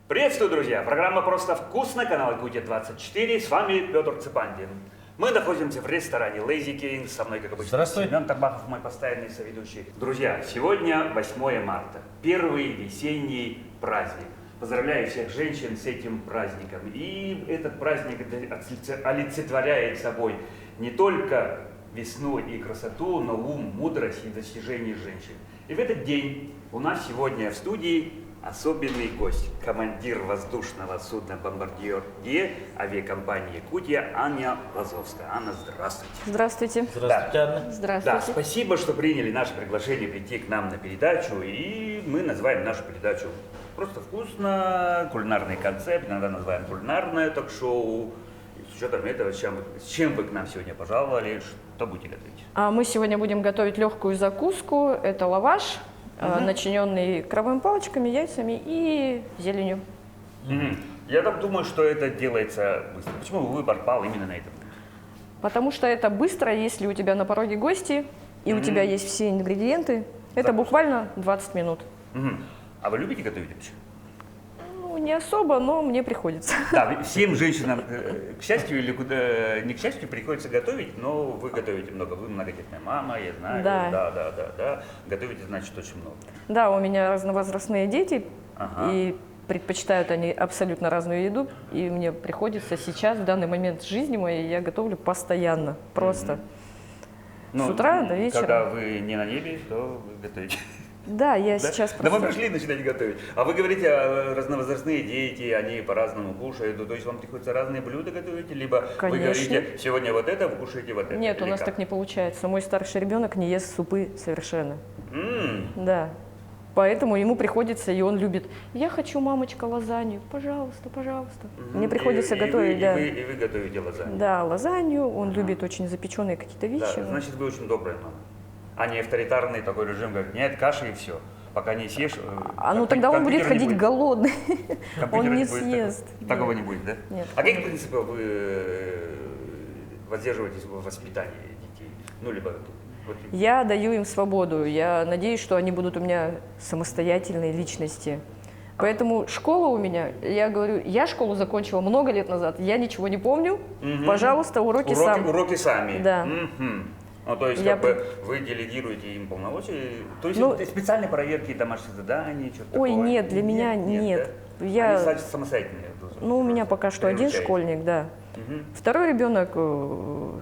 Приветствую, друзья! Программа «Просто вкусно», канал Якутия-24, с вами Петр Цепандин. Мы находимся в ресторане Lazy King, со мной, как обычно, Здравствуй. Семен Табаков, мой постоянный соведущий. Друзья, сегодня 8 марта, первый весенний праздник. Поздравляю всех женщин с этим праздником. И этот праздник олицетворяет собой не только весну и красоту, но ум, мудрость и достижения женщин. И в этот день у нас сегодня в студии особенный гость, командир воздушного судна «Бомбардьер-Ге» авиакомпании «Якутия» Аня Лазовская. Анна, здравствуйте. Здравствуйте. Здравствуйте, Анна. Здравствуйте. Да, спасибо, что приняли наше приглашение прийти к нам на передачу. И мы называем нашу передачу «Просто вкусно», кулинарный концепт, иногда называем кулинарное ток-шоу. И с учетом этого, с чем вы к нам сегодня пожаловали, что будете готовить? Мы сегодня будем готовить легкую закуску. Это лаваш, начиненный крабовыми палочками, яйцами и зеленью. Я так думаю, что это делается быстро. Почему выбор пал именно на этом? Потому что это быстро, если у тебя на пороге гости, и у тебя есть все ингредиенты. Это буквально 20 минут. А вы любите готовить вообще? Ну, не особо, но мне приходится. Да, всем женщинам, к счастью или не к счастью, приходится готовить, но вы готовите много. Вы многодетная мама, я знаю. Да. Да. Готовите, значит, очень много. Да, у меня разновозрастные дети, Ага. и предпочитают они абсолютно разную еду. И мне приходится сейчас, в данный момент жизни моей, я готовлю постоянно, просто. Ну, С утра до вечера. Когда вы не на небе, то вы готовите. Да, я Да? сейчас Да, просто... мы пришли начинать готовить. А вы говорите, разновозрастные дети, они по-разному кушают. То есть вам приходится разные блюда готовить, либо Конечно. вы говорите, сегодня вот это, вы кушаете вот это? Нет, у или нас как? так не получается. Мой старший ребенок не ест супы совершенно. М. Да. Поэтому ему приходится, и он любит. Я хочу, мамочка, лазанью. Пожалуйста, пожалуйста. Мне приходится готовить, да. И вы готовите лазанью. Да, лазанью. Он любит очень запеченные какие-то Да, вещи. значит, вы очень добрая мама. А не авторитарный такой режим, говорит, нет, каши и все. Пока не съешь. Ну тогда он будет компьютера не ходить голодный. Компьютера Он не будет съест. Такого не будет, да? Нет. А каких принципов вы воздерживаетесь в воспитании детей? Ну, либо... вот именно. Я даю им свободу. Я надеюсь, что они будут у меня самостоятельные личности. Поэтому школа у меня, я говорю, я школу закончила много лет назад, я ничего не помню. Пожалуйста, уроки сам. Уроки сами. Да. Мгм. Ну, то есть, Я как бы, вы делегируете им полномочия, то есть, Ну, это специальные проверки, домашних заданий, что-то Ой, такое? нет, для меня нет. Я... Я- Они самостоятельные. Ну, у меня пока что один Приучаете. школьник, да. Мгм. Второй ребенок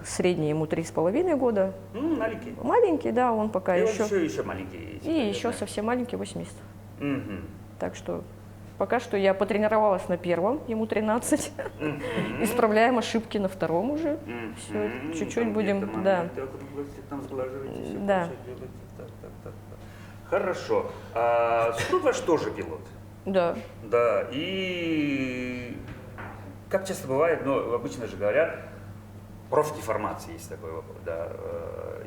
средний, ему 3,5 года. Маленький. Маленький, да, он пока И еще. еще маленький есть. И еще совсем маленький, 8 месяцев. Мгм. Так что пока что я потренировалась на первом, ему 13. Исправляем ошибки на втором уже. Все, чуть-чуть будем, да. Да. Так. Хорошо. А супруг ваш тоже пилот? Да. Да. И как часто бывает, но обычно же говорят, профдеформация есть такой вопрос. Да.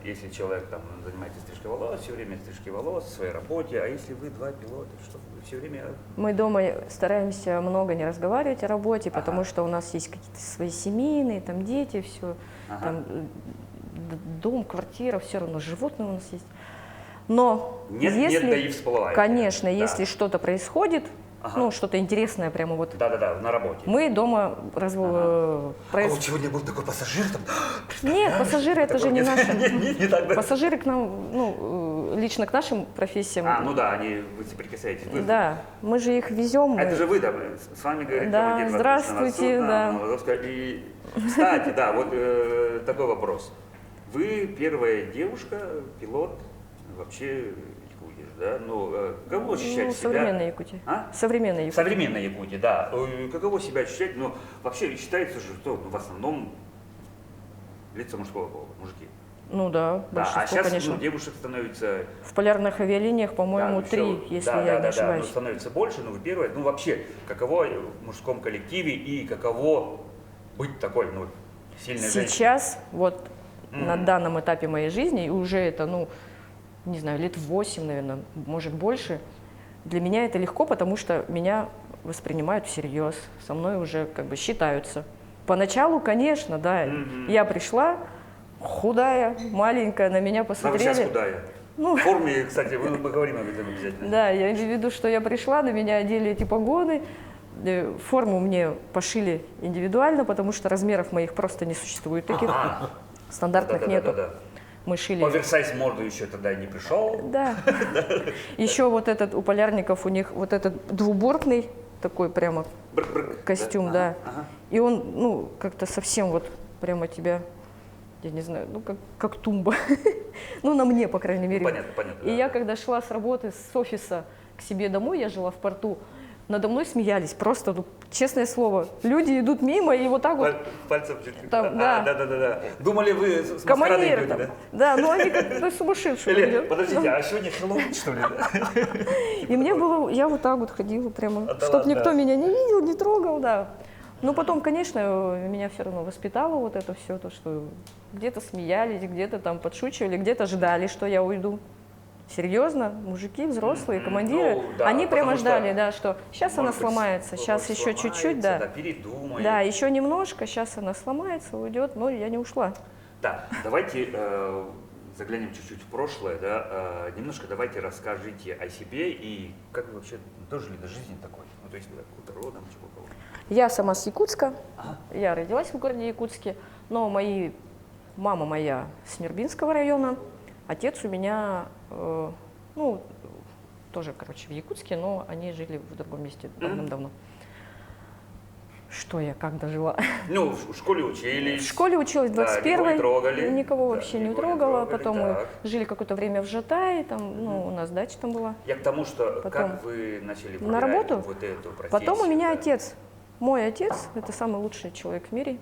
Если человек там занимается стрижкой волос, все время стрижки волос, в своей работе, а если вы два пилота, что вы все время... Мы дома стараемся много не разговаривать о работе, потому что у нас есть какие-то свои семейные, там дети, все, там дом, квартира, все равно животные у нас есть. Но Нет, если, да и всплывает. конечно, Да. если что-то происходит, ну что-то интересное прямо вот, Да, на работе. мы дома А вот сегодня был такой пассажир там. Нет, пассажиры это же не наши. Не так, да? Пассажиры к нам, ну, лично к нашим профессиям. Ну да, вы соприкасаетесь. Да, мы же их везем. А это же вы, да, с вами говорит Да, командир здравствуйте, воздушного да. судна, Лазовская. И, кстати, да, вот такой вопрос. Вы первая девушка, пилот вообще Якутии, да? Ну, каково ощущать себя? Современная Якутия. А? Современная Якутия. Современная Якутия, да. Каково себя ощущать? Ну, вообще считается, что в основном лица мужского пола, мужики. Ну да, Да, большинство, а сейчас конечно. девушек становится... В полярных авиалиниях, по-моему, да, 3, всё. если Да, я не да, ошибаюсь. становится больше, но вы первое. Ну вообще, каково в мужском коллективе и каково быть такой, ну, сильной женщиной? Сейчас, вот на данном этапе моей жизни, и уже это, ну, не знаю, лет 8, наверное, может больше, для меня это легко, потому что меня воспринимают всерьез, со мной уже как бы считаются. Поначалу, конечно, да, я пришла, худая, маленькая, на меня А вы посмотрели. сейчас худая. Ну, В форме, кстати, мы поговорим об этом обязательно. да, я имею в виду, что я пришла, на меня одели эти погоны, Форму мне пошили индивидуально, потому что размеров моих просто не существует таких. Стандартных нету. Мы шили. Оверсайз моду еще тогда не пришел. Да. Еще вот этот у полярников, у них вот этот двубортный такой прямо костюм, да. И он, ну, как-то совсем вот прямо тебя, я не знаю, ну, как тумба. Ну, на мне, по крайней мере. Понятно, понятно. И я, когда шла с работы, с офиса к себе домой, я жила в порту, надо мной смеялись, просто, ну, честное слово, люди идут мимо и вот так вот. Пальцем там, да. Да. Думали, вы с маскарадой Командиры идете, там. да? Да, ну они как сумасшедшие. Или, идут. подождите, а сегодня Хэллоуин, что ли? И мне было, я вот так вот ходила прямо, Да чтобы ладно? никто меня не видел, не трогал, да. Но потом, конечно, меня все равно воспитало вот это все, то, что где-то смеялись, где-то там подшучивали, где-то ждали, что я уйду. Серьезно, мужики, взрослые, командиры, Ну, да, они прямо потому что, ждали, да, что сейчас она может быть, сломается, сейчас еще чуть-чуть, да. да. Передумай. Да, еще немножко, сейчас она сломается, уйдет, но я не ушла. Да, давайте заглянем чуть-чуть в прошлое, да, немножко давайте расскажите о себе и как вы вообще дожили до жизни такой, ну, то есть откуда родом, чего кого. Я сама с Якутска, Ага. я родилась в городе Якутске, но мама моя с Нербинского района, отец у меня, ну, тоже, короче, в Якутске, но они жили в другом месте давным-давно. Что я, как дожила? Ну, в школе учились. В школе училась Да, 21-й, никого не трогали. никого Да, вообще не никого не трогала, трогали, потом так. мы жили какое-то время в Жатае, там, ну, у нас дача там была. Я к тому, что Потом как вы начали на выбирать работу, вот эту профессию. потом у меня да? отец, мой отец, это самый лучший человек в мире,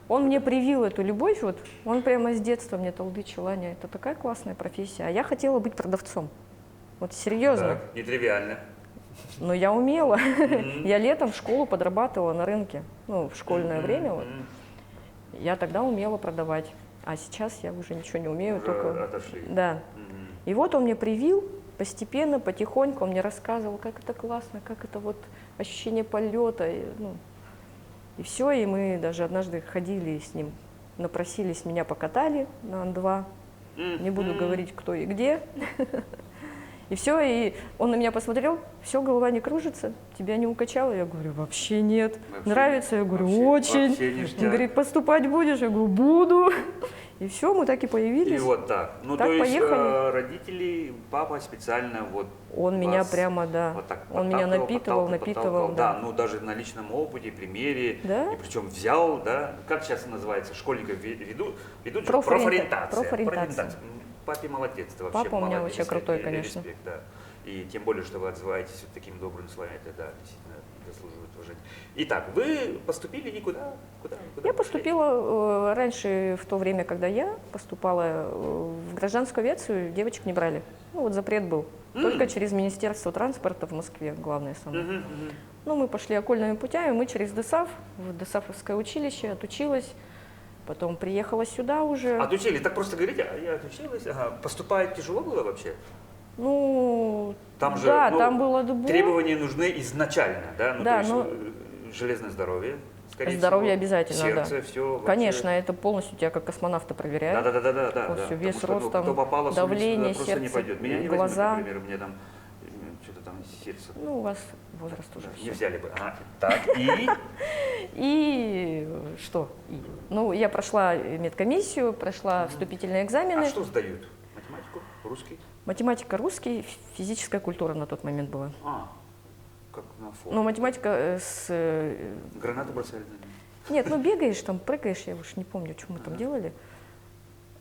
он мне привил эту любовь, вот, он прямо с детства мне толдычил: Аня, это такая классная профессия, а я хотела быть продавцом, вот серьезно, Так, нетривиально. но я умела, я летом в школу подрабатывала на рынке, ну, в школьное время, вот. Я тогда умела продавать, а сейчас я уже ничего не умею, Уже только... отошли. Да. И вот он мне привил, постепенно, потихоньку, он мне рассказывал, как это классно, как это вот ощущение полета, и все, и мы даже однажды ходили с ним, напросились, меня покатали на Ан-2, не буду говорить, кто и где. И все, и он на меня посмотрел: все, голова не кружится, тебя не укачало? Я говорю: вообще нет. Вообще Нравится? Я говорю: вообще очень. ништяк. Он говорит: поступать будешь? Я говорю: буду. И все, мы так и появились. И вот так. Ну, Так, то есть поехали. родители, папа специально вот Он меня вас прямо, да, вот так он меня подталкивал, напитывал, да. да. Ну, даже на личном опыте, примере. Да? И причем взял, да, как сейчас называется, школьников ведут Профориентация. профориентация. Папе молодец, ты вообще Папа у меня молодец, вообще крутой, и конечно. респект, да. И тем более, что вы отзываетесь вот такими добрыми словами, это, да, действительно заслуживает уважения. Итак, вы поступили и куда? Я поступила раньше, в то время, когда я поступала в гражданскую авиацию, девочек не брали. Ну, вот запрет был. Только через Министерство транспорта в Москве, главное самое. Ну, мы пошли окольными путями, мы через ДСАФ, в ДСАФовское училище, отучилась, потом приехала сюда уже. Отучили, так просто говорите, а я отучилась, ага. Поступать тяжело было вообще? Ну, Там же, да, ну, там было... требования нужны изначально, да? Ну, Да, то есть, но- железное здоровье, скорее Здоровье всего. обязательно, Сердце, да. все. Конечно, это полностью тебя как космонавта проверяют. Да. Полностью вес, Потому что, рост, там, кто попало с улицы, давление, туда просто не сердце, пойдет. Меня не глаза. возьмут, например, у меня там что-то там сердце. Ну, у вас возраст уже Не всё. взяли бы. Ага. Так, и? И что? Ну, я прошла медкомиссию, прошла вступительные экзамены. А что сдают? Математику? Русский? Математика, русский, физическая культура на тот момент была. Как на фото. Ну, математика Гранату бросали? Нет, ну бегаешь, там прыгаешь, я уж не помню, что мы там делали.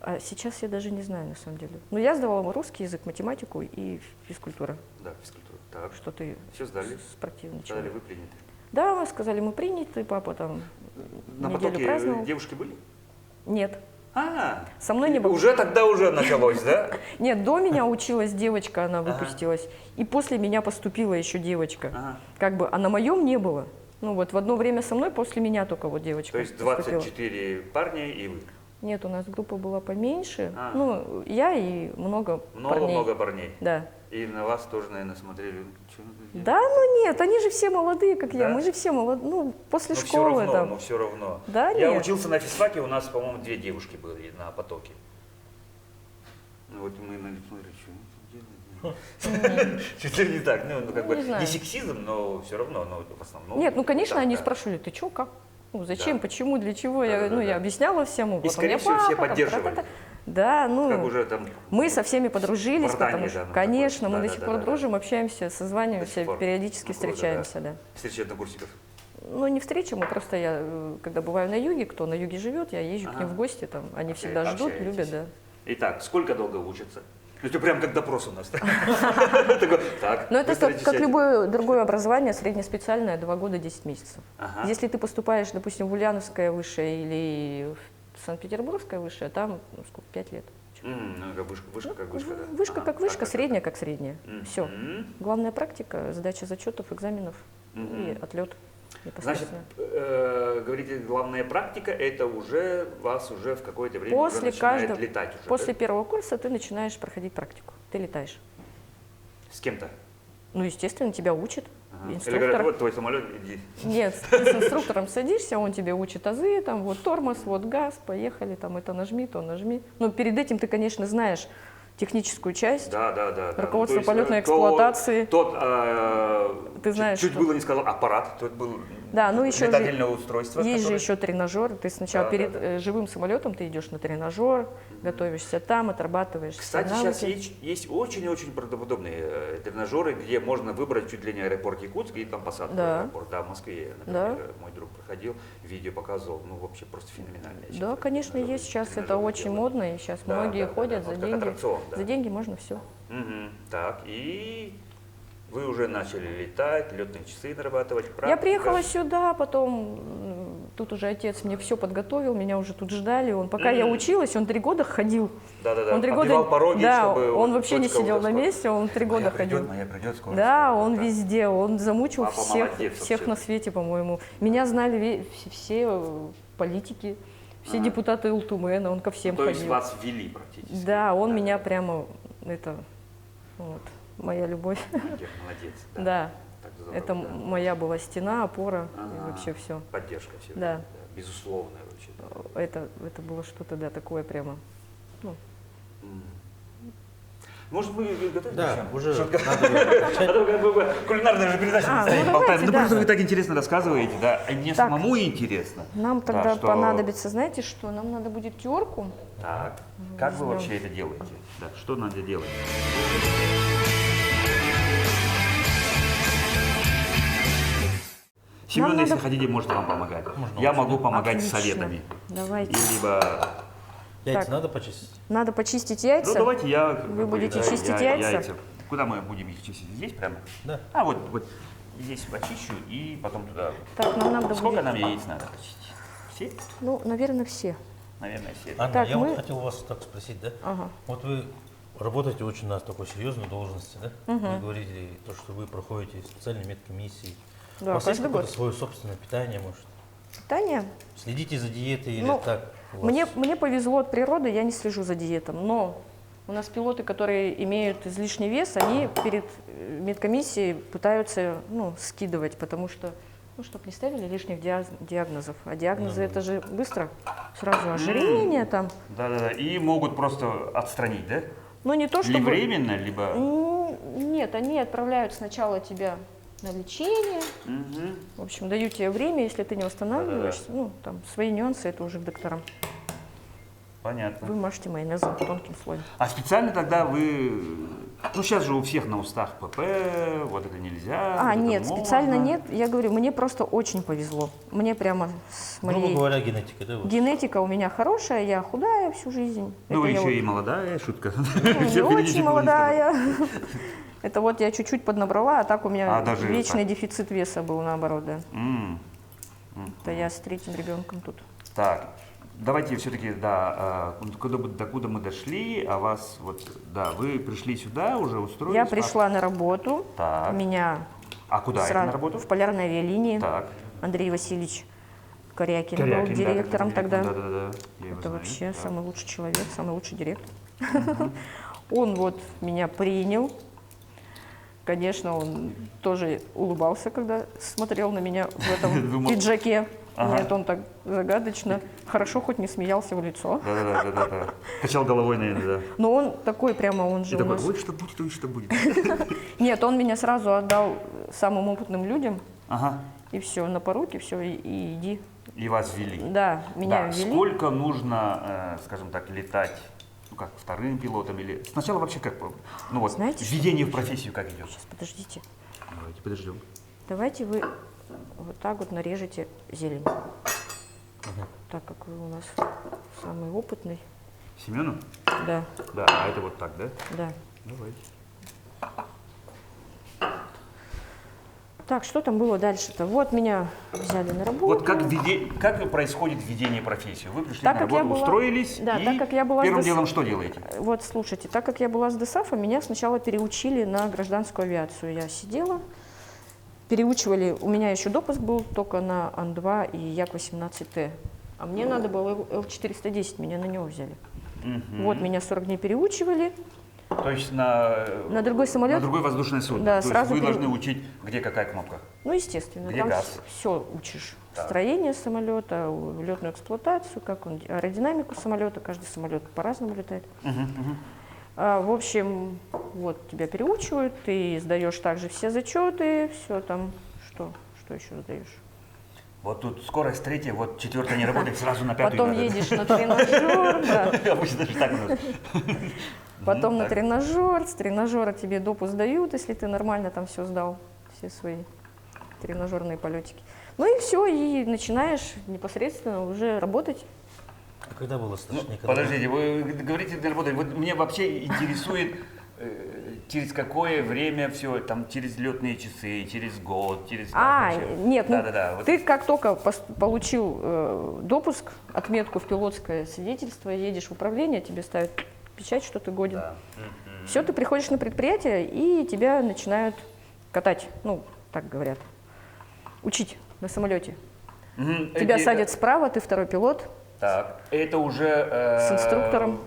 А сейчас я даже не знаю, на самом деле. Но я сдавала русский язык, математику и физкультура. Да, физкультура. Так, Что ты все сдали? спортивный Сказали, человек. вы приняты. Да, мы сказали, мы приняты, папа там На неделю потоке праздновал. девушки были? Нет, А, со мной не было. уже тогда уже началось, да? Нет, до меня училась девочка, она выпустилась. И после меня поступила еще девочка. Ага. Как бы, а на моем не было. Ну вот в одно время со мной, после меня только вот девочка То есть поступила. 24 парня и вы. Нет, у нас группа была поменьше. А. Ну, я и много парней. Много парней. Да. И на вас тоже, наверное, смотрели. Что надо делать? Да, ну нет, они же все молодые, как я. Да? Мы же все молодые. Ну, после Но все школы равно, там. но все равно. Да, Я нет. учился на физфаке, у нас, по-моему, 2 девушки были на потоке. Ну вот мы смотрим, что делать. Чуть ли не так, ну как бы не знаю. не сексизм, но все равно, но в основном. Нет, ну, конечно, да, они да. спрашивали, ты что, как? Ну, зачем, Да. почему, для чего? Я, Да-да-да. ну, я объясняла всему. И, потом скорее я всего, все папа, там, поддерживали. тра-та-та. Да, ну, Как уже там. мы со всеми подружились, Вардания, потому что, да, ну, конечно, такое. мы до сих пор Да-да-да-да. дружим, общаемся, До созваниваемся, сих пор. периодически Ну, круто, встречаемся, да. Встречи однокурсников. Ну, не встречи, мы просто, я, когда бываю на юге, кто на юге живет, я езжу к ним в гости, там, они всегда ждут, Общаетесь. любят, да. Итак, сколько долго учатся? То есть прям как допрос у нас. Такой, так, Но это выстроитесь, как сядьте. любое другое образование, среднеспециальное, 2 года 10 месяцев. Ага. Если ты поступаешь, допустим, в Ульяновское высшее или в Санкт-Петербургское высшее, там, ну, сколько, 5 лет. Ну, как вышка, как вышка, да. Вышка Ага, как вышка, так. средняя как средняя. Мгм. Все. Главная практика, сдача зачетов, экзаменов и отлет. Значит, говорите, главная практика, это уже вас уже в какое-то время уже После начинает каждого, летать уже, после да? первого курса ты начинаешь проходить практику. Ты летаешь. С кем-то? Ну, естественно, тебя учит Ага. Или инструктор. говорят, вот твой самолет, иди. Нет, ты с инструктором садишься, он тебе учит азы, там вот тормоз, вот газ, поехали, там это нажми, то нажми. Но перед этим ты, конечно, знаешь техническую часть, Да. руководство Ну, то есть, полетной эксплуатации. Тот, Ты знаешь, чуть что- было не сказал аппарат, тот был Да, ну еще же летательное устройство. есть же которое- еще тренажер. Ты сначала Да, перед да. живым самолетом ты идешь на тренажер, готовишься там, отрабатываешь все Кстати, сейчас навыки. есть очень-очень правдоподобные тренажеры, где можно выбрать чуть ли не аэропорт Якутск и там посадку в Да. аэропорт. Да, в Москве, Да. например, мой друг проходил, видео показывал, ну вообще просто феноменально. я Да, считаю, конечно, тренажеры- есть сейчас это тренажеры очень делают. модно, и сейчас Да, многие да, ходят да, за вот как деньги. аттракцион, да. За деньги можно все. Так, и вы уже начали летать, летные часы нарабатывать, Я практика. приехала сюда, потом тут уже отец мне все подготовил, меня уже тут ждали. Он, пока я училась, он 3 года ходил. Да-да-да, Он 3 оббивал года, пороги, да, чтобы он вообще не дочка сидел уже на скоро. месте, он 3 года ходил. Моя придет скоро. Да, скоро, он да. везде, он замучил Папа всех, молодец всех вообще. на свете, по-моему. Меня знали все политики, все депутаты Ултумена, он ко всем То есть ходил. вас ввели практически. Да, он меня прямо, это, вот, моя любовь. Молодец. Да, Так здорово, это да. моя была стена, опора и Ага. вообще все. Поддержка всегда. Да. Безусловная вообще. Это было что-то, да, такое прямо. Ну, Может, вы готовите? Да, уже Шутка. надо бы А то как бы кулинарная же передача А, стоит, ну болтаем. давайте, Ну да. просто вы так интересно рассказываете, да, и мне Так. самому интересно. нам Да, тогда что- понадобится, знаете что, нам надо будет терку. Так, как вы возьмем. вообще это делаете? Да, что надо делать? Семен, Нам если надо- хотите, может вам помогать. Можно Я очень. могу помогать Отлично. советами. Давайте. И либо... Яйца Так. надо почистить? Надо почистить Ну, яйца. давайте я... Вы будете чистить яйца? Куда мы будем их чистить? Здесь прямо? Да. А, вот здесь почищу и потом туда. Так, нам надо Сколько будет, нам яиц надо почистить? Все? ну, наверное, все. Наверное, все. Анна, Так, я мы- вот хотел вас так спросить, да? Ага. Вот вы работаете очень на такой серьезной должности, да? Вы говорили то, что вы проходите специальные медкомиссии. Да, У вас есть каждый какое-то год. свое собственное питание, может? Таня, Следите за диетой или Ну, так? у вас? мне повезло от природы, я не слежу за диетом, но у нас пилоты, которые имеют излишний вес, они перед медкомиссией пытаются, ну, скидывать, потому что, ну, чтобы не ставили лишних диагнозов. А диагнозы это же быстро, сразу ожирение там. Да-да-да. И могут просто отстранить, да? Но не то, Либо чтобы... временно, либо... Нет, они отправляют сначала тебя на лечение, Мгм. в общем, дают тебе время, если ты не восстанавливаешься, ну, там, свои нюансы, это уже к докторам. Понятно. Вы мажьте майонезом тонким слоем. А специально тогда вы... Ну, сейчас же у всех на устах ПП, вот это нельзя. вот это Нет, можно. специально нет. Я говорю, мне просто очень повезло. Мне прямо с Грубо моей говоря, генетика, да? Вот? генетика у меня хорошая, я худая всю жизнь. Ну, вы Это я еще вот, и молодая, шутка. ну, Всё не впереди очень было, молодая. Это вот я чуть-чуть поднабрала, а так у меня А, даже вечный так. дефицит веса был, наоборот, да. М. Это я с 3-м ребенком тут. Так, давайте все-таки, да, докуда мы дошли, а вас, вот, да, вы пришли сюда, уже устроились? Я пришла на работу, Так. меня А куда это на работу? в полярной авиалинии. Так. Андрей Васильевич Корякин, Корякин, был да, директором как тогда. директор, да-да-да, я его Это знаю. вообще Так. самый лучший человек, самый лучший директор. Он вот меня принял. Конечно, он тоже улыбался, когда смотрел на меня в этом Думал. пиджаке. Ага. Нет, он так загадочно, хорошо хоть не смеялся в лицо. Да. Качал головой, наверное, да. Но он такой прямо, он же И у такой, нас... ой, что будет, ой, что будет. Нет, он меня сразу отдал самым опытным людям, Ага. и все, на поруки, все, и иди. И вас ввели. Да, меня Да, ввели. сколько нужно, скажем так, летать, ну как, вторым пилотом или... Сначала вообще как, ну вот, Знаете, что введение в лучше? профессию как идет? Сейчас, подождите. Давайте подождем. Давайте вы вот так вот нарежете зелень. Так как вы у нас самый опытный. Семену? Да, Да, а это вот так, да? да. Давайте. Так, что там было дальше-то? Вот меня взяли на работу. Вот как происходит введение в профессию? Вы пришли Так на как я работу, была- устроились, да, и так как я была первым с делом что делаете? Вот, слушайте, так как я была с ДСАФа, меня сначала переучили на гражданскую авиацию. Я сидела, переучивали, у меня еще допуск был только на Ан-2 и Як-18Т. А мне надо было Л-410, меня на него взяли. Вот, меня 40 дней переучивали. То есть на другой самолет? На другой воздушное судно. Да, То сразу есть вы пере- должны учить, где какая кнопка. Ну, естественно, Где там газ? все учишь. Так. Строение самолета, летную эксплуатацию, как он, аэродинамику самолета, каждый самолет по-разному летает. В общем, вот тебя переучивают, ты сдаешь также все зачеты, все там, что еще сдаешь? Вот тут скорость третья, вот четвертая не работает, сразу на пятую Потом надо. едешь на тренажер, да. Обычно же так у нас. Потом на так. тренажер, с тренажера тебе допуск дают, если ты нормально там все сдал, все свои тренажерные полетики. Ну и все, и начинаешь непосредственно уже работать. А когда было Ну, страшнее? когда подождите, вы говорите, где работать. Вот мне вообще интересует, через какое время все, там, через летные часы, через год, через... вообще. Нет, ну Да-да-да. Вот. ты как только получил допуск, отметку в пилотское свидетельство, едешь в управление, тебе ставят печать, что ты годен. Да. Все, ты приходишь на предприятие, и тебя начинают катать, ну, так говорят, учить на самолете. Мгм. Тебя Эти- садят справа, ты второй пилот. Так, это уже... С инструктором.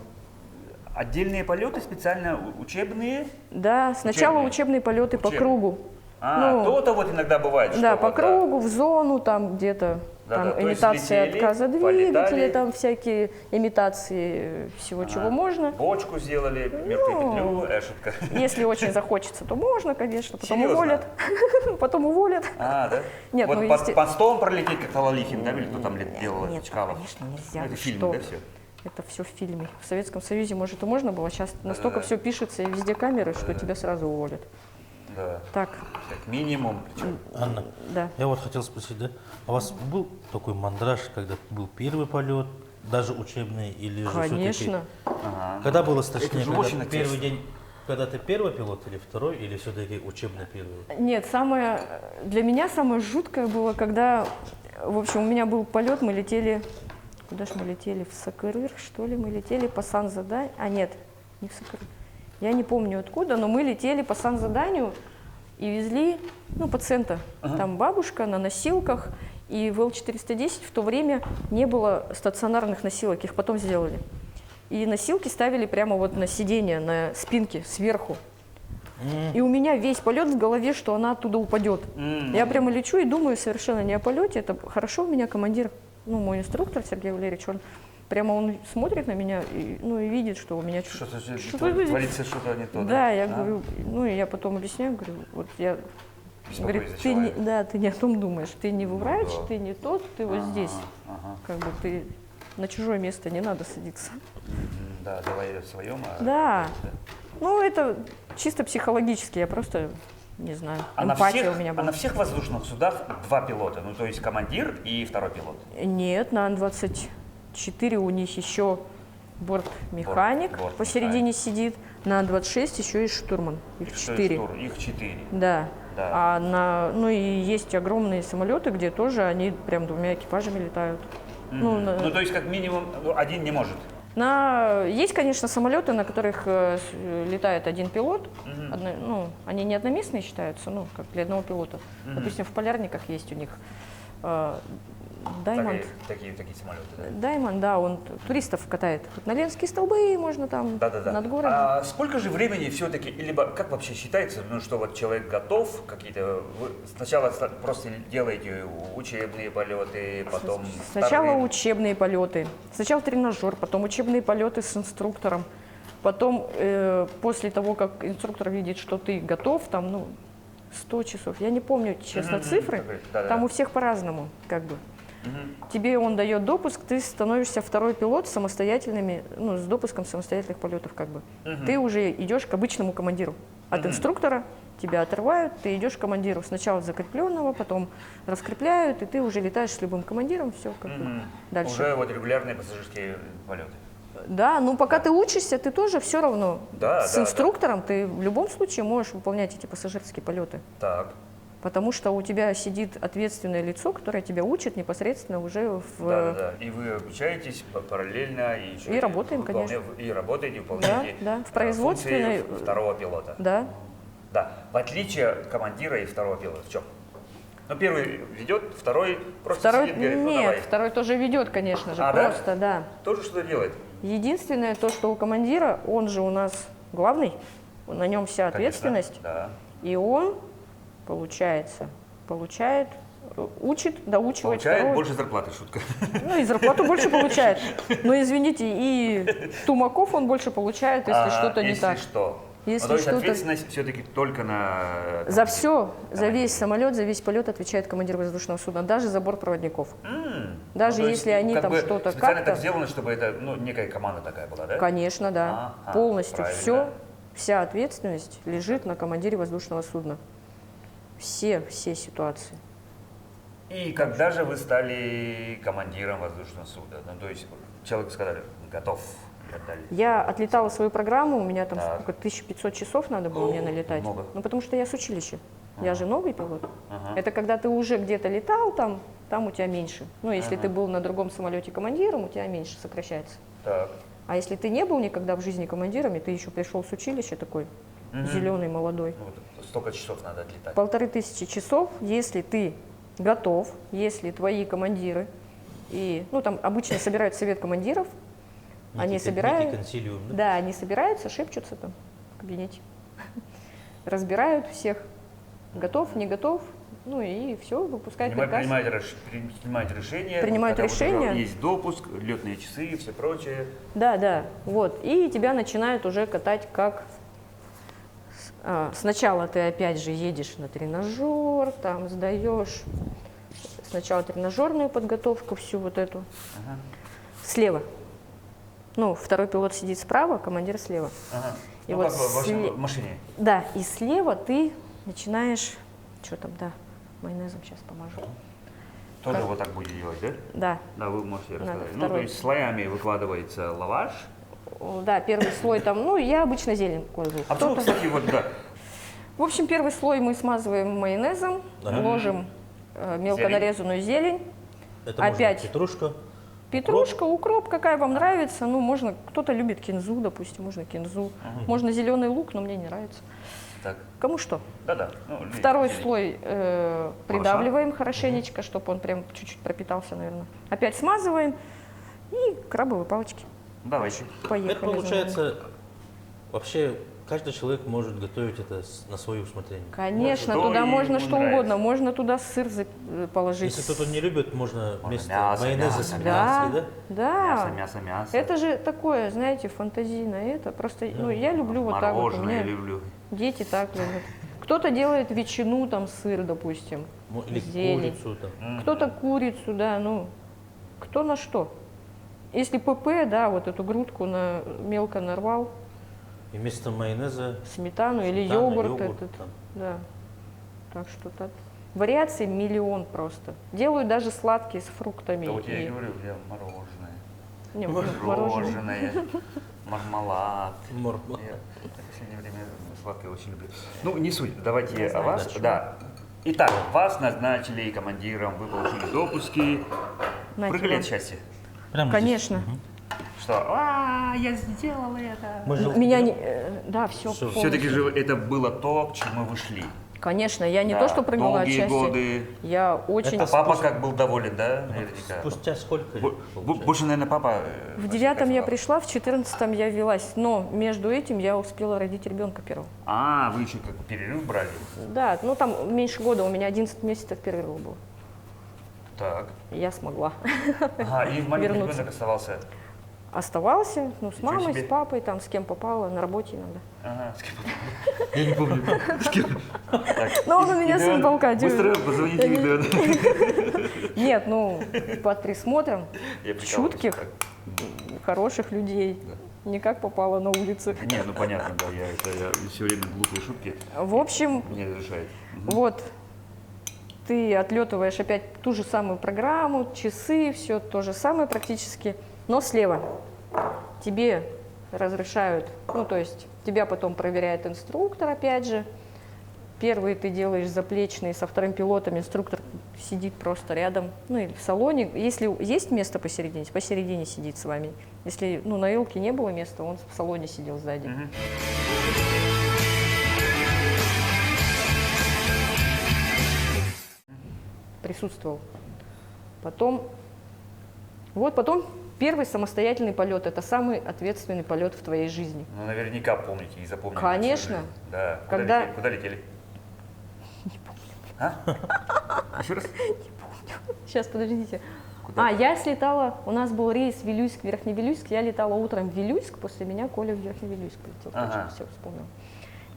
Отдельные полеты, специально учебные? Да, сначала Учебные. учебные полеты по Учебные. кругу. Ну, То-то вот иногда бывает, что Да, по вот, кругу, в зону, там где-то Да, там да, то есть имитация летели, отказа полетали. двигателя, там всякие имитации всего, чего можно. Бочку сделали, мертвую Ну, петлю, шутка. Если очень захочется, то можно, конечно, потом Серьезно? уволят. Потом уволят. Да? Нет, вот ну, под есте- постом пролететь, как Талалихин, да, или кто там делал, Нет, Чкалов? конечно, нельзя. Ну, это вы фильм, что? да, все? Это все в фильме. В Советском Союзе, может, и можно было. Сейчас настолько все пишется и везде камеры, что тебя сразу уволят. Да, Так, как минимум. Причем. Анна, да. я вот хотел спросить, да, а у вас был такой мандраж, когда был первый полет, даже учебный, или же Конечно. все-таки... Ага. Когда было страшнее, же когда очень первый ответственно. день, когда ты первый пилот или второй, или все-таки учебный первый? Нет, для меня самое жуткое было, когда, в общем, у меня был полет, мы летели, куда же мы летели, в Сакырыр, что ли, мы летели по санзаданию, нет, не в Сакырыр, я не помню откуда, но мы летели по санзаданию и везли, ну, пациента, там бабушка на носилках, и в Л-410 в то время не было стационарных носилок, их потом сделали. И носилки ставили прямо вот на сиденье, на спинке, сверху. И у меня весь полет в голове, что она оттуда упадет. Я прямо лечу и думаю совершенно не о полете. Это хорошо, у меня командир, ну, мой инструктор Сергей Валерьевич, он смотрит на меня и, ну, и видит, что у меня Что-то что-то- творится, что-то не то. Да, я говорю, ну, и я потом объясняю, говорю, вот я... Беспокоюсь Говорит, за ты не, человека. да, ты не о том думаешь, ты не врач, да. ты не тот, ты вот здесь. Ага. Как бы ты на чужое место не надо садиться. Да, давай в своем. Да. Ну, это чисто психологически, я просто, не знаю, эмпатия у меня А была. на всех воздушных судах два пилота, ну то есть командир и второй пилот. Нет, на Ан-24 у них еще бортмеханик Бортмеханик. посередине сидит, на Ан-26 еще и штурман, их Что 4. из тура? Их 4. Да. Да. Ну и есть огромные самолеты, где тоже они прям двумя экипажами летают. Ну, Ну то есть как минимум один не может. Есть, конечно, самолеты, на которых летает один пилот. Ну, они не одноместные считаются, ну, как для одного пилота. Допустим, в полярниках есть у них Даймонд. Такие самолеты, да? Даймонд, да, он туристов катает. Вот на Ленские столбы можно там Да-да-да. над городом. А сколько же времени все-таки, либо как вообще считается, ну, что вот человек готов, какие-то, вы сначала просто делаете учебные полеты, потом Сначала вторые? учебные полеты, сначала тренажер, потом учебные полеты с инструктором. Потом, после того, как инструктор видит, что ты готов, там, ну, 100 часов, я не помню, честно, цифры, Да-да. там у всех по-разному, как бы. Тебе он дает допуск, ты становишься второй пилот самостоятельными, ну, с допуском самостоятельных полетов, как бы. Ты уже идешь к обычному командиру. От инструктора тебя отрывают, ты идешь к командиру. Сначала закрепленного, потом раскрепляют, и ты уже летаешь с любым командиром, все, как бы, дальше. Уже вот регулярные пассажирские полеты. Да, ну пока ты учишься, ты тоже все равно Да, с инструктором ты в любом случае можешь выполнять эти пассажирские полеты. Так. Потому что у тебя сидит ответственное лицо, которое тебя учит непосредственно уже в... Да. И вы обучаетесь параллельно и еще И работаем, конечно. И работаете, выполняете Да, в производственной... функции второго пилота. Да. Да. В отличие командира и второго пилота. В чем? Ну, первый ведет, второй просто Второй... сидит, говорит, ну Нет, давай. второй тоже ведет, конечно же, А, да? просто, да. Тоже что-то делает. Единственное то, что у командира, он же у нас главный, на нем вся ответственность, Конечно, да. и он, получает, учит, доучивает Получает второго. больше зарплаты, шутка. Ну, и зарплату больше получает. Но, извините, и Тумаков он больше получает, если что-то не так. Если что. Если то есть что-то- ответственность все-таки только на... За все, за весь самолет, за весь полет отвечает командир воздушного судна, даже за бортпроводников. Даже Ну, то есть, если они как там бы что-то специально как-то... так сделано, чтобы это, ну, некая команда такая была, да? Конечно, да. Ага, Полностью правильно. все, вся ответственность лежит на командире воздушного судна. Все ситуации. И когда же вы стали командиром воздушного судна? Ну, то есть человек сказали, готов и так далее. Я отлетала свою программу, у меня там Так. сколько, 1500 часов надо было мне налетать. много. Ну, потому что я с училища. Я же новый пилот. Ага. Это когда ты уже где-то летал, там у тебя меньше. Ну, если ты был на другом самолете командиром, у тебя меньше сокращается. Так. А если ты не был никогда в жизни командиром, и ты еще пришел с училища такой, зеленый, молодой, Ну, вот столько часов надо отлетать. 1500 часов, если ты готов, если твои командиры, и, ну, там обычно собирают совет командиров, они собирают, консилиум, да? да, они собираются, шепчутся там в кабинете, разбирают всех, готов, не готов, ну и все, выпускают приказ. Принимаете решение. Принимают когда вот уже решение. есть допуск, летные часы и все прочее. Да, вот, и тебя начинают уже катать как... Сначала ты опять же едешь на тренажер, там сдаешь сначала тренажерную подготовку, всю вот эту, слева. Ну, второй пилот сидит справа, командир слева. Ага. И Ну, вот как в машине. Да, и слева ты начинаешь, что там, да, майонезом сейчас поможу. Тоже Как? вот так будете делать, да? Да, Да, вы можете Надо рассказать. Ну, второй. то есть слоями выкладывается лаваш. да, первый слой там, ну, я обычно зелень кладу. А почему, Кто-то- кстати, вот, да, В общем, первый слой мы смазываем майонезом, Ага. ложим мелко Зелень. нарезанную зелень. Это можно Опять. петрушка. Петрушка, укроп, какая вам нравится. Ну, можно, кто-то любит кинзу, допустим, можно кинзу. Можно зеленый лук, но мне не нравится. так, Кому что. да-да. Ну, Второй зелень. слой придавливаем хорошенечко, чтобы он прям чуть-чуть пропитался, наверное. Опять смазываем и крабовые палочки. Давайте. Поехали. Это получается, вообще, каждый человек может готовить это на свое усмотрение. Конечно, Что туда можно ему что нравится. угодно. Можно туда сыр положить. Если кто-то не любит, можно вместо мясо, майонеза мясо, свинарский, да? Да. Мясо. Это же такое, знаете, фантазийное. Это просто, ну, я люблю вот так вот. У Мороженое меня люблю. дети так любят. Кто-то делает ветчину, там, сыр, допустим. Или зелень. курицу там. Кто-то курицу, да, ну, кто на что. Если ПП, да, вот эту грудку мелко нарвал, И вместо майонеза сметану или сметана, йогурт этот, там. да. Так что так. Вариаций миллион просто. Делаю даже сладкие с фруктами. Да вот я и и- говорю, я мороженое. Не, мороженое. Мороженое, мармелад. Морковь. Я в последнее время сладкое очень люблю. Ну, не суть, давайте Я о знаю, вас. почему. Да. Итак, вас назначили командиром, вы получили допуски. Знаете, Прыгали вам- от счастья? Прямо здесь. Конечно. Что? Я сделала это. Мы же- Меня не... да, все. Всё. Все-таки же это было то, к чему вы шли. Конечно, я не Да, то, что приняла долгие участие. годы. Я очень... А папа как был доволен, да, наверняка? Спустя сколько лет? получается? Больше, наверное, папа... В 9-м я пришла, в 14-м я велась, но между этим я успела родить ребенка первого. А, вы еще как перерыв брали? Да, ну там меньше года, у меня 11 месяцев перерыва было. Так. И я смогла. Ага, и маленький Вернуться. ребенок оставался. Оставался, ну, с Ничего мамой, себе. с папой, там, с кем попала, на работе иногда. Ага, с кем? Я не помню. Так, Но он у меня сын полка. Быстро позвоните Игорю. Нет, ну, под присмотром Я прикалываюсь. чутких, Так. хороших людей. Не как попала на улицу. Не, ну понятно, да, я все время глупые шутки В общем, меня разрешает. вот, ты отлетываешь опять ту же самую программу, часы, все то же самое практически, но слева. Тебе разрешают, ну, то есть тебя потом проверяет инструктор, опять же. Первый ты делаешь заплечные, со вторым пилотом инструктор сидит просто рядом, ну, или в салоне. Если есть место посередине сидит с вами. Если, ну, на елке не было места, он в салоне сидел сзади. Мгм. Присутствовал. Потом первый самостоятельный полет – это самый ответственный полет в твоей жизни. Ну, наверняка помните и запомните. Конечно. Да. Когда- Куда летели? Не помню. А? Еще раз? Сейчас, подождите. Куда? Я слетала, у нас был рейс Вилюйск-Верхневилюйск, я летала утром в Вилюйск, после меня Коля в Верхневилюйск полетел. Ага. Точно, все вспомнил.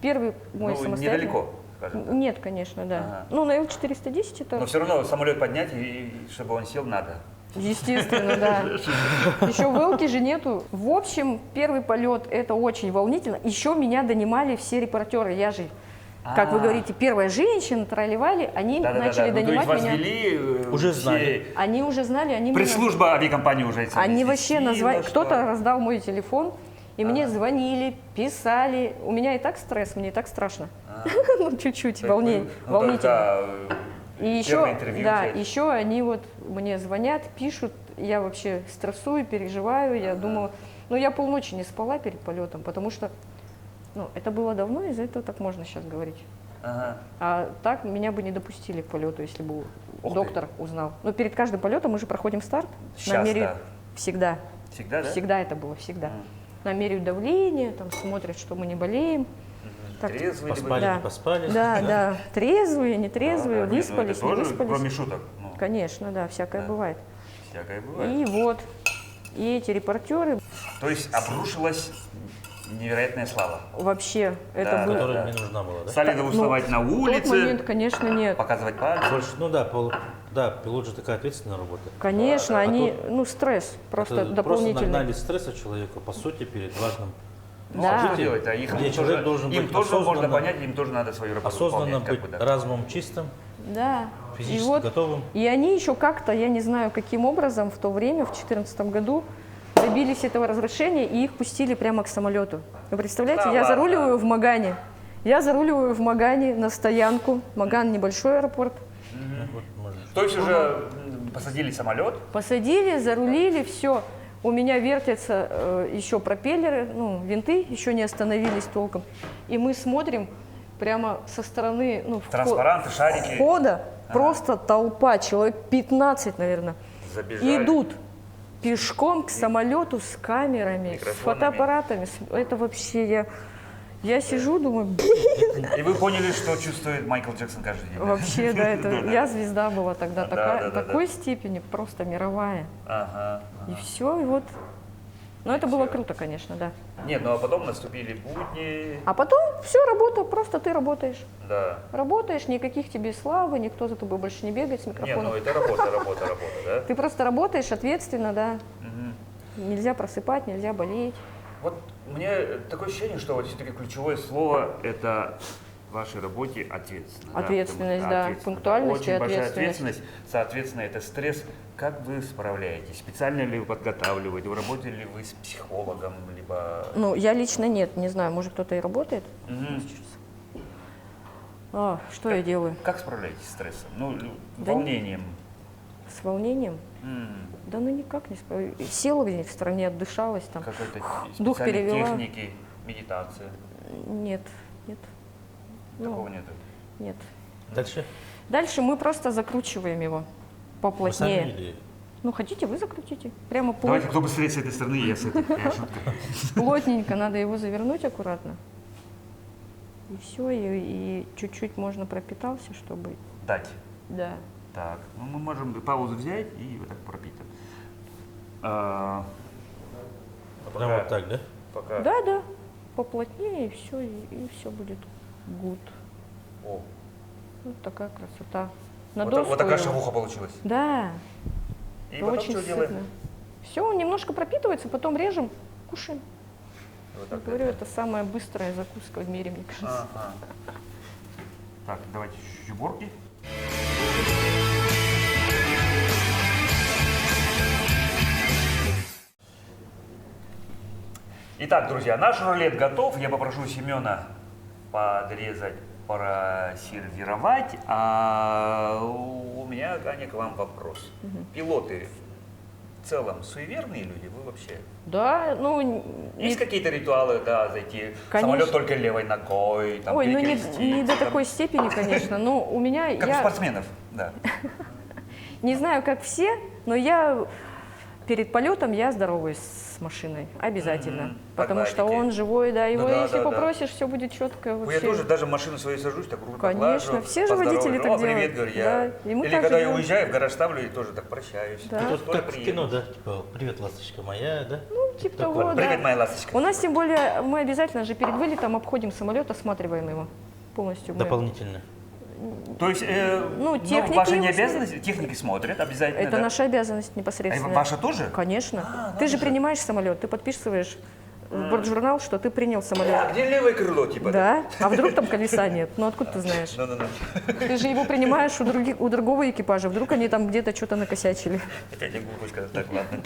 Первый мой Ну, самостоятельный... недалеко, скажем так. Нет, конечно, да. Ага. Ну, на Ил-410 это... Но все равно самолет поднять, и чтобы он сел, надо. Естественно, да. Еще вылки же нету. В общем, первый полет – это очень волнительно. Еще меня донимали все репортеры. Я же, как вы говорите, первая женщина, тролливали. Они начали Ну, то есть донимать вас меня. вели Уже все- знали. Они уже знали, они меня... Пресс-служба авиакомпании уже этим Они известила, вообще назвали... что- Кто-то раздал мой телефон, и мне звонили, писали. У меня и так стресс, мне и так страшно. Ну, чуть-чуть, Ну, волнительно. да, И еще, первое интервью да, взять. еще они вот мне звонят, пишут, я вообще стрессую, переживаю, я думала, ну я полночи не спала перед полетом, потому что, ну, это было давно, из-за этого так можно сейчас говорить. Ага. А так меня бы не допустили к полету, если бы Ух ты. доктор узнал. Но перед каждым полетом мы же проходим старт. Сейчас, да. Всегда. Всегда, да? Всегда это было, всегда. Мгм. Намеряют давление, там смотрят, что мы не болеем. Так, Трезвые ли вы? Поспали, Да. не поспали. Да, да, трезвые, нетрезвые, Да, да, нет, ну, выспались, это не тоже, выспались. кроме шуток. Ну, Конечно, да, всякое Да. бывает. всякое бывает. И вот, и эти репортеры, То есть обрушилась невероятная слава. вообще, Да, это было... Которая да. не нужна была, да? Стали Ну, вставать на В тот улице, момент, конечно, нет. показывать пальцы. Больше, ну да, да, пилот же такая ответственная работа. Конечно, Да, да. они, ну, стресс просто Это просто дополнительный. нагнали стресса человеку, по сути, перед важным. Ну, Да. а что делать? А их Где человек должен им быть тоже можно осознанным, понять, им тоже надо свою работу Осознанно выполнять. быть как бы, да. разумом чистым, Да. И физически вот, готовым. и они еще как-то, я не знаю, каким образом в то время, в 2014 году, добились этого разрешения и их пустили прямо к самолету. Вы представляете, Да я ладно? заруливаю в Магане. Я заруливаю в Магане на стоянку. Маган – небольшой аэропорт. Вот, можно. То есть уже посадили самолет, Посадили, зарулили, все. У меня вертятся еще пропеллеры, ну, винты еще не остановились толком. И мы смотрим прямо со стороны транспаранты, шарики. входа, просто толпа, человек 15, наверное. Забежали. Идут пешком к самолету с камерами, с Микрофонами. фотоаппаратами. Это вообще я сижу, думаю, блин, И вы поняли, что чувствует Майкл Джексон каждый день. да? вообще, да, это я звезда была тогда Да, такая, да, такой степени, просто мировая. Ага. И все, и вот. Но это было круто, конечно, да. Нет, ну а потом наступили будни. А потом все, работа, просто ты работаешь. Да. Работаешь, никаких тебе славы, никто за тобой больше не бегает с Нет, микрофоном. ну это работа, да? Ты просто работаешь ответственно, да. Мгм. Нельзя просыпать, нельзя болеть. Вот мне такое ощущение, что вот все-таки ключевое слово это в вашей работе ответственность. Ответственность, да, пунктуальность Очень и большая ответственность. ответственность, соответственно, это стресс. Как вы справляетесь? Специально ли вы подготавливаете? Вы работали ли вы с психологом, либо... Ну, я лично нет, не знаю, может кто-то и работает. Мгм. Что я делаю? Как справляетесь с стрессом? Ну, Да волнением. С волнением? Да ну никак не справлюсь. Села где-нибудь в стране, отдышалась там. Какой-то дух специальной перевела. техники, медитации. Нет, нет. Ну, Такого нету. Нет. Дальше. Дальше мы просто закручиваем его Вы сами поплотнее. или... Ну, хотите, вы закрутите. Прямо Давайте, кто быстрее с этой стороны, я с этой. Шутка. плотненько. Надо его завернуть аккуратно. И все, и чуть-чуть можно пропитался, чтобы... Дать. Да. Так, ну мы можем паузу взять и вот так пропитать. А Прям вот так, да? Пока. Да, да. Поплотнее, и все будет good. О, Вот такая красота. На вот, доску вот такая его. шавуха получилась. Да. И это потом очень что делаем? сытно. Все, он немножко пропитывается, потом режем, кушаем. Вот Я так. говорю, это самая быстрая закуска в мире, мне кажется. Ага. Так, давайте чуть-чуть уборки. Итак, друзья, наш рулет готов. Я попрошу Семена подрезать, просервировать. А у меня, Аня, к вам вопрос. Пилоты в целом суеверные люди? Вы вообще? Да, ну... Есть какие-то ритуалы, да, зайти в Конечно. самолет только левой ногой, там, Ой, ну перекреститься, не до там, такой степени, конечно. Но у меня... как у я спортсменов, да. не знаю, как все, но я перед полетом я здороваюсь с машиной. Обязательно. Мгм. Потому что Погладите. он живой, да. Его Да, если да, да. попросишь, все будет четко. Ну, я тоже даже в машину свою сажусь, так руку Конечно, поглажу, все же водители поздороваюсь. так О, привет, делают. говорю, Да, я. и мы Или так когда же я делаем. уезжаю, в гараж ставлю и тоже так прощаюсь. Да. Это Тоже вот как в приеду. кино, да? Типа, привет, ласточка моя, да? Ну, типа Такое. того, да. Привет, моя ласточка. У нас тем более, мы обязательно же перед вылетом обходим самолет, осматриваем его полностью. Мы- Дополнительно. То есть, техники ваша не его обязанность, техники смотрят обязательно, Это да? наша обязанность А непосредственно. ваша тоже? Конечно. надо Ты же же. принимаешь самолет, ты подписываешь в бортжурнал, что ты принял А самолет. где левое крыло, типа? Да? А вдруг там колеса нет? Ну откуда ты знаешь? Ну. Ты же его принимаешь у другого экипажа. Вдруг они там где-то что-то накосячили. Хотя не глупо сказать, так, ладно.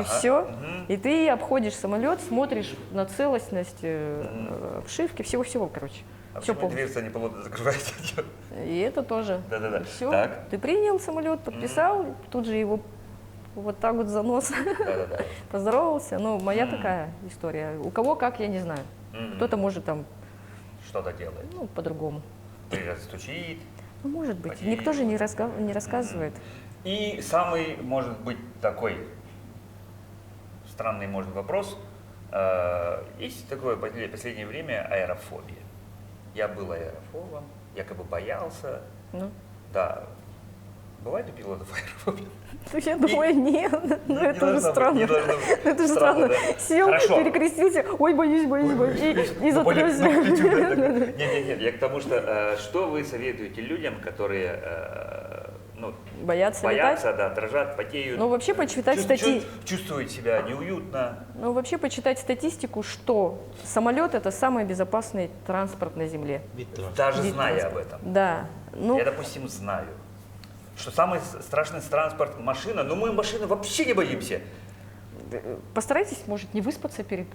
И все. И ты обходишь самолет, смотришь на целостность обшивки, всего-всего, короче. А Все почему полностью. дверца не плотно закрывается? И это тоже. Да-да-да. Все. Так. Ты принял самолет, подписал, тут же его вот так вот за нос Да-да-да. поздоровался. Ну, моя такая история. У кого как, я не знаю. Кто-то может там, Что-то делает. ну, по-другому. Три раза стучит. Ну, может быть. Потеет. Никто же не рассказывает. И самый, может быть, такой странный, может, вопрос. Есть такое в последнее время аэрофобия. Я был аэрофобом, якобы боялся. Ну, Да. Бывает у пилотов аэрофобия? ну, я думаю, нет. Ну, Не это должно же быть, странно. не должно быть. Это же Странно, странно. да. Сел, Хорошо. перекрестился. Ой, боюсь. И Ну, затрясся. Нет, я к тому, что вы советуете людям, которые Боятся летать? боятся, да, дрожат, потеют. Ну, вообще почитать статьи. Чувствуют себя неуютно. Ну, вообще почитать статистику, что самолет – это самый безопасный транспорт на Земле. Вид транспорта. Даже Вид зная об транспорта. этом. Да. Ну, Я, допустим, знаю, что самый страшный транспорт – машина, но мы машины вообще не боимся. постарайтесь, может, не выспаться перед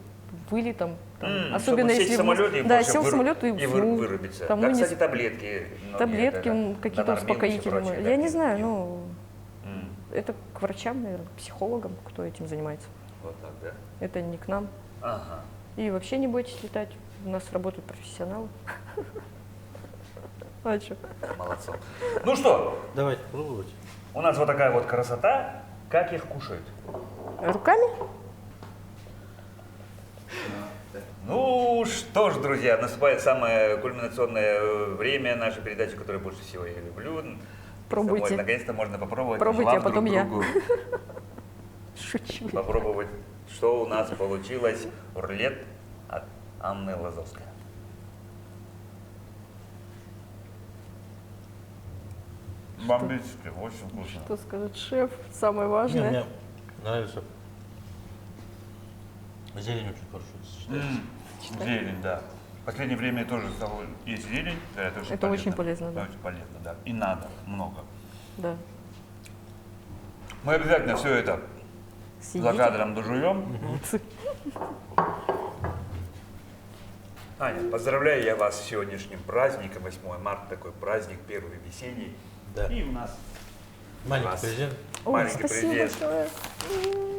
вылетом. Там, Чтобы сесть в самолете и да, вообще сел в самолет и уснул. вырубиться. Там, да, ну, не кстати, таблетки. многие, таблетки, да, какие-то Нормин и всё успокоительные. прочее, да, Я не пьют. знаю, ну, М, это к врачам, наверное, к психологам, кто этим занимается. Вот так, да? Это не к нам. Ага. И вообще не бойтесь летать. У нас работают профессионалы. А что? Молодцом. Ну что, Давайте пробовать. у нас вот такая вот красота. Как их кушают? Руками? Ну что ж, друзья, наступает самое кульминационное время нашей передачи, которую больше всего я люблю. Пробуйте. Наконец-то можно попробовать. Пробуйте, вам а потом друг я. другу Шучу. попробовать, что у нас получилось. Рулет от Анны Лазовской. Бомбически, очень вкусно. Что скажет шеф? Самое Не, важное. мне нравится. Зелень очень хорошо сочетается. Зелень, да. В последнее время тоже стало есть зелень. Да, это очень Это полезно. очень полезно, да. Очень полезно, да. И надо много. Да. Мы обязательно все это за Съедите. кадром дожуем. Аня, поздравляю я вас с сегодняшним праздником. 8 марта такой праздник, первый весенний. Да. И у нас Маленький Раз. презент. Ой, маленький спасибо презент большое.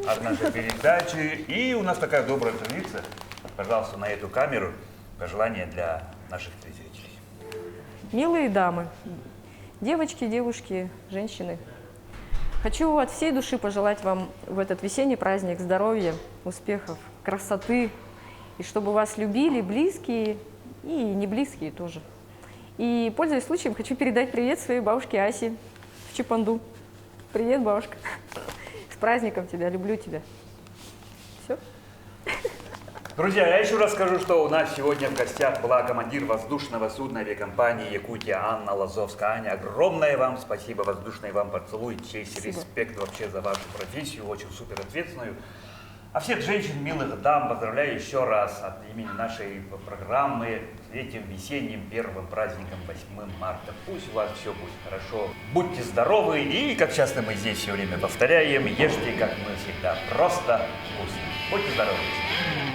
от нашей передачи. И у нас такая добрая традиция. Пожалуйста, на эту камеру пожелания для наших телезрителей. Милые дамы, девочки, девушки, женщины, хочу от всей души пожелать вам в этот весенний праздник здоровья, успехов, красоты, и чтобы вас любили близкие и не близкие тоже. И, пользуясь случаем, хочу передать привет своей бабушке Асе в Чепанду. Привет, бабушка. С праздником тебя, люблю тебя. Все. Друзья, я еще раз скажу, что у нас сегодня в гостях была командир воздушного судна авиакомпании «Якутия» Анна Лазовская. Аня, огромное вам спасибо, воздушный вам поцелуй, честь, Спасибо. респект вообще за вашу профессию, очень супер ответственную. А всех женщин, милых дам, поздравляю еще раз от имени нашей программы с этим весенним первым праздником 8 марта. Пусть у вас все будет хорошо. Будьте здоровы и, как часто мы здесь все время повторяем, ешьте, как мы всегда, просто вкусно. Будьте здоровы.